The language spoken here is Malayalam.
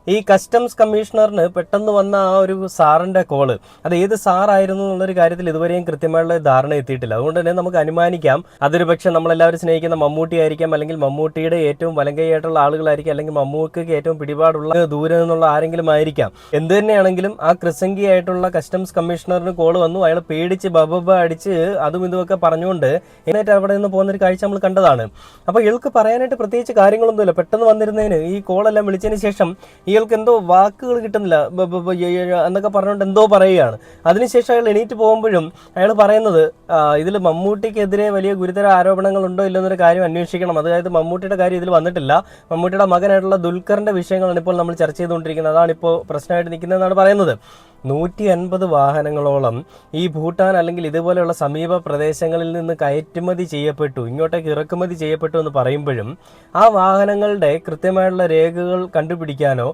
ഈ കസ്റ്റംസ് കമ്മീഷണറിന് പെട്ടെന്ന് വന്ന ആ ഒരു സാറിന്റെ കോള് അത് ഏത് സാറായിരുന്നു എന്നുള്ളൊരു കാര്യത്തിൽ ഇതുവരെയും കൃത്യമായുള്ള ധാരണ എത്തിയിട്ടില്ല. അതുകൊണ്ട് തന്നെ നമുക്ക് അനുമാനിക്കാം അതൊരു പക്ഷെ നമ്മളെല്ലാവരും സ്നേഹിക്കുന്ന മമ്മൂട്ടി ആയിരിക്കാം, അല്ലെങ്കിൽ മമ്മൂട്ടിയുടെ ഏറ്റവും വലങ്കൈയായിട്ടുള്ള ആളുകളായിരിക്കും, അല്ലെങ്കിൽ മമ്മൂക്കയ്ക്ക് ഏറ്റവും പിടിപാടുള്ള ദൂരെ നിന്നുള്ള ആരെങ്കിലും ആയിരിക്കാം. എന്ത് തന്നെയാണെങ്കിലും ആ ക്രിസംഗി ആയിട്ടുള്ള കസ്റ്റംസ് കമ്മീഷണറിന് കോള് വന്നു. അയാൾ പേടിച്ച് ബബബ അടിച്ച് അതും ഇതുമൊക്കെ പറഞ്ഞുകൊണ്ട് എന്നിട്ട് അവിടെ നിന്ന് പോകുന്നൊരു കാഴ്ച നമ്മൾ കണ്ടതാണ്. അപ്പോൾ ഇയാൾക്ക് പറയാനായിട്ട് പ്രത്യേകിച്ച് കാര്യങ്ങളൊന്നുമില്ല. പെട്ടെന്ന് വന്നിരുന്നതിന് ഈ കോളെല്ലാം വിളിച്ചതിന് ശേഷം ഇയാൾക്ക് എന്തോ വാക്കുകൾ കിട്ടുന്നില്ല, എന്നൊക്കെ പറഞ്ഞുകൊണ്ട് എന്തോ പറയുകയാണ്. അതിനുശേഷം അയാൾ എണീറ്റ് പോകുമ്പോഴും അയാൾ പറയുന്നത് ഇതിൽ മമ്മൂട്ടിക്കെതിരെ വലിയ ഗുരുതര ആരോപണങ്ങൾ ഉണ്ടോ ഇല്ലെന്നൊരു കാര്യം അന്വേഷിക്കണം. അതായത് മമ്മൂട്ടിയുടെ കാര്യം ഇതിൽ വന്നിട്ടില്ല, മമ്മൂട്ടിയുടെ മകനായിട്ടുള്ള ദുൽഖറിന്റെ വിഷയങ്ങളാണ് ഇപ്പോൾ നമ്മൾ ചർച്ച ചെയ്തുകൊണ്ടിരിക്കുന്നത്, അതാണ് ഇപ്പോൾ പ്രശ്നമായിട്ട് നിൽക്കുന്നതെന്നാണ് പറയുന്നത്. 150 വാഹനങ്ങളോളം ഈ ഭൂട്ടാൻ അല്ലെങ്കിൽ ഇതുപോലെയുള്ള സമീപ പ്രദേശങ്ങളിൽ നിന്ന് കയറ്റുമതി ചെയ്യപ്പെട്ടു, ഇങ്ങോട്ടേക്ക് ഇറക്കുമതി ചെയ്യപ്പെട്ടു എന്ന് പറയുമ്പോഴും ആ വാഹനങ്ങളുടെ കൃത്യമായുള്ള രേഖകൾ കണ്ടുപിടിക്കാനോ